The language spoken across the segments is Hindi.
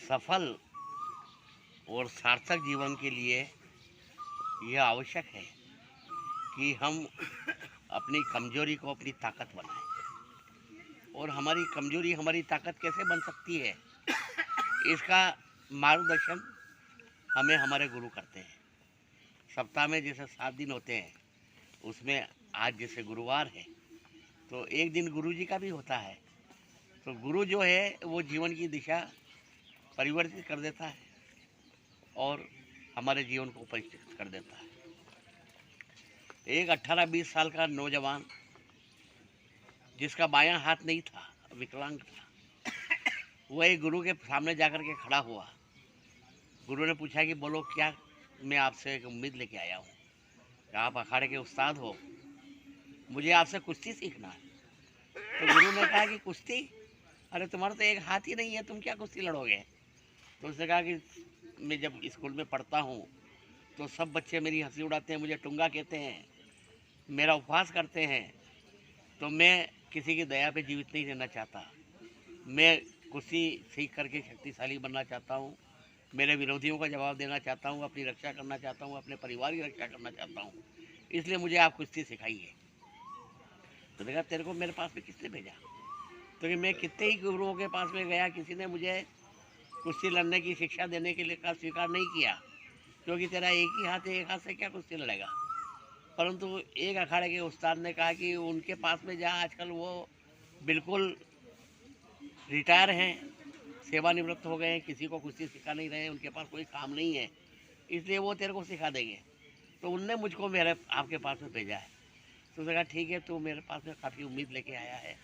सफल और सार्थक जीवन के लिए यह आवश्यक है कि हम अपनी कमजोरी को अपनी ताकत बनाएं। और हमारी कमजोरी हमारी ताकत कैसे बन सकती है, इसका मार्गदर्शन हमें हमारे गुरु करते हैं। सप्ताह में जैसे 7 दिन होते हैं, उसमें आज जैसे गुरुवार है तो एक दिन गुरु जी का भी होता है। तो गुरु जो है वो जीवन की दिशा परिवर्तित कर देता है और हमारे जीवन को परिष्कृत कर देता है। एक 18-20 साल का नौजवान जिसका बायां हाथ नहीं था, विकलांग था, वह एक गुरु के सामने जाकर के खड़ा हुआ। गुरु ने पूछा कि बोलो, क्या मैं आपसे एक उम्मीद लेके आया हूँ कि आप अखाड़े के उस्ताद हो, मुझे आपसे कुश्ती सीखना है। तो गुरु ने कहा कि कुश्ती, अरे तुम्हारा तो एक हाथ ही नहीं है, तुम क्या कुश्ती लड़ोगे। तो उसने कहा कि मैं जब स्कूल में पढ़ता हूँ तो सब बच्चे मेरी हंसी उड़ाते हैं, मुझे टुंगा कहते हैं, मेरा उपवास करते हैं, तो मैं किसी की दया पे जीवित नहीं रहना चाहता। मैं कुश्ती सीख करके शक्तिशाली बनना चाहता हूँ, मेरे विरोधियों का जवाब देना चाहता हूँ, अपनी रक्षा करना चाहता हूँ, अपने परिवार की रक्षा करना चाहता हूँ, इसलिए मुझे आप कुश्ती सिखाइए। तो देखा, तेरे को मेरे पास में किसने भेजा? तो कि मैं कितने ही गुरुओं के पास में गया, किसी ने मुझे कुश्ती लड़ने की शिक्षा देने के लिए का स्वीकार नहीं किया, क्योंकि तेरा एक ही हाथ है, एक हाथ से क्या कुश्ती लड़ेगा। परंतु एक अखाड़े के उस्ताद ने कहा कि उनके पास में जा, आजकल वो बिल्कुल रिटायर हैं, सेवानिवृत्त हो गए हैं, किसी को कुश्ती सिखा नहीं रहे हैं, उनके पास कोई काम नहीं है, इसलिए वो तेरे को सिखा देंगे। तो उनने मुझको मेरे आपके पास में भेजा है। तो उसने कहा ठीक है, तू मेरे पास में काफ़ी उम्मीद लेके आया है,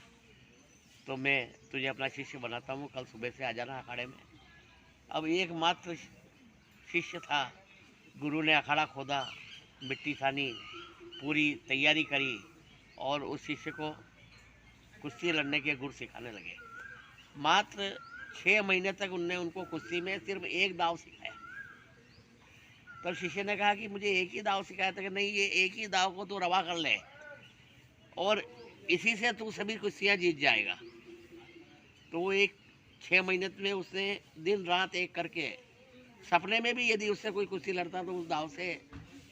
तो मैं तुझे अपना शिष्य बनाता हूँ, कल सुबह से आ जाना अखाड़े में। अब एकमात्र शिष्य था। गुरु ने अखाड़ा खोदा, मिट्टी छानी, पूरी तैयारी करी और उस शिष्य को कुश्ती लड़ने के गुर सिखाने लगे। मात्र 6 महीने तक उनने उनको कुश्ती में सिर्फ एक दाव सिखाया। तब शिष्य ने कहा कि मुझे एक ही दाव सिखाया था। कि नहीं, ये एक ही दाव को तू रवा कर ले और इसी से तू सभी कुश्तियाँ जीत जाएगा। तो वो 6 महीने में उसने दिन रात एक करके, सपने में भी यदि उससे कोई कुश्ती लड़ता तो उस दाव से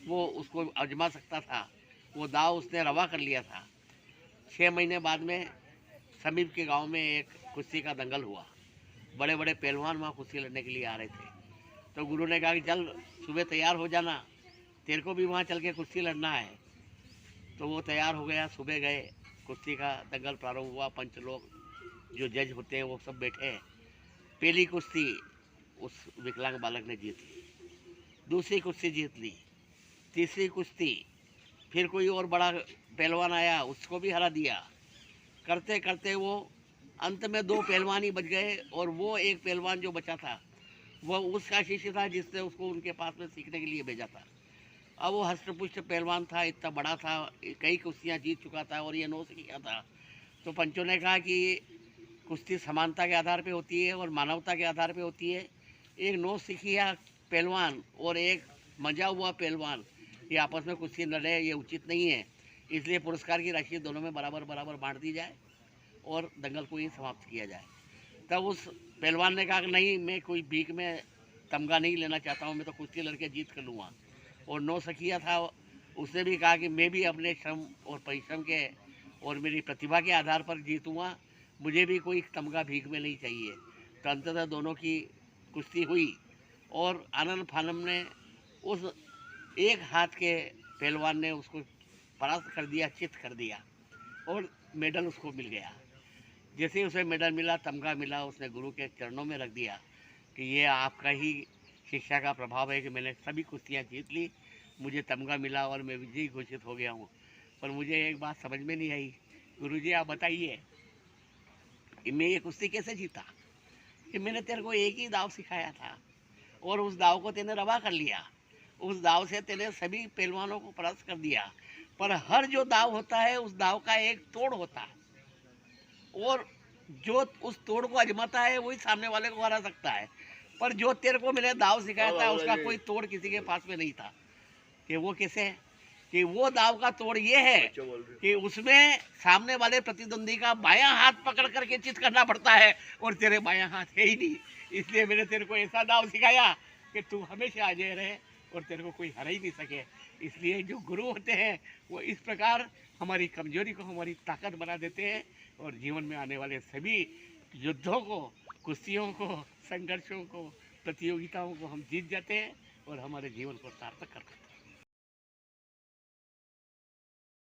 वो उसको आजमा सकता था। वो दाव उसने रवा कर लिया था। 6 महीने बाद में समीप के गांव में एक कुश्ती का दंगल हुआ। बड़े बड़े पहलवान वहाँ कुश्ती लड़ने के लिए आ रहे थे। तो गुरु ने कहा कि चल सुबह तैयार हो जाना, तेरे को भी वहाँ चल के कुश्ती लड़ना है। तो वो तैयार हो गया, सुबह गए, कुश्ती का दंगल प्रारंभ हुआ। पंच लोग जो जज होते हैं वो सब बैठे। पहली कुश्ती उस विकलांग बालक ने जीत ली, दूसरी कुश्ती जीत ली, तीसरी कुश्ती फिर कोई और बड़ा पहलवान आया, उसको भी हरा दिया। करते करते वो अंत में 2 पहलवान ही बच गए और वो एक पहलवान जो बचा था वो उसका शिष्य था जिसने उसको उनके पास में सीखने के लिए भेजा था। अब वो हष्टपुष्ट पहलवान था, इतना बड़ा था, कई कुश्तियाँ जीत चुका था और ये 9 सीखा था। तो पंचों ने कहा कि कुश्ती समानता के आधार पे होती है और मानवता के आधार पे होती है। एक 9 सीखिया पहलवान और एक मजा हुआ पहलवान ये आपस में कुश्ती लड़े, ये उचित नहीं है। इसलिए पुरस्कार की राशि दोनों में बराबर बराबर बांट दी जाए और दंगल को ही समाप्त किया जाए। तब उस पहलवान ने कहा कि नहीं, मैं कोई भीख में तमगा नहीं लेना चाहता हूँ, मैं तो कुश्ती लड़के जीत कर लूँगा। और 9 सखिया था, उसने भी कहा कि मैं भी अपने श्रम और परिश्रम के और मेरी प्रतिभा के आधार पर जीतूँगा, मुझे भी कोई तमगा भीख में नहीं चाहिए। तो अंततः दोनों की कुश्ती हुई और आनंद फानम ने उस एक हाथ के पहलवान ने उसको परास्त कर दिया, चित कर दिया और मेडल उसको मिल गया। जैसे ही उसे मेडल मिला, तमगा मिला, उसने गुरु के चरणों में रख दिया कि ये आपका ही शिक्षा का प्रभाव है कि मैंने सभी कुश्तियाँ जीत ली, मुझे तमगा मिला और मैं विजयी घोषित हो गया हूँ। पर मुझे एक बात समझ में नहीं आई, गुरुजी आप बताइए कि मैं ये कुश्ती कैसे जीता? कि मैंने तेरे को एक ही दाव सिखाया था और उस दाव को तेने रवा कर लिया, उस दाव से तेने सभी पहलवानों को परास्त कर दिया। पर हर जो दाव होता है उस दाव का एक तोड़ होता है और जो उस तोड़ को अजमाता है वही सामने वाले को हरा सकता है। पर जो तेरे को मैंने दाव सिखाया था उसका कोई तोड़ किसी के पास में नहीं था। कि वो कैसे है कि वो दाव का तोड़ ये है कि उसमें सामने वाले प्रतिद्वंदी का बायां हाथ पकड़ करके चित करना पड़ता है और तेरे बायां हाथ है ही नहीं। इसलिए मैंने तेरे को ऐसा दाव सिखाया कि तू हमेशा अजय रहे और तेरे को कोई हरा ही नहीं सके। इसलिए जो गुरु होते हैं वो इस प्रकार हमारी कमजोरी को हमारी ताकत बना देते हैं और जीवन में आने वाले सभी युद्धों को, कुश्तियों को, संघर्षों को, प्रतियोगिताओं को हम जीत जाते हैं और हमारे जीवन को सार्थक कर देते हैं।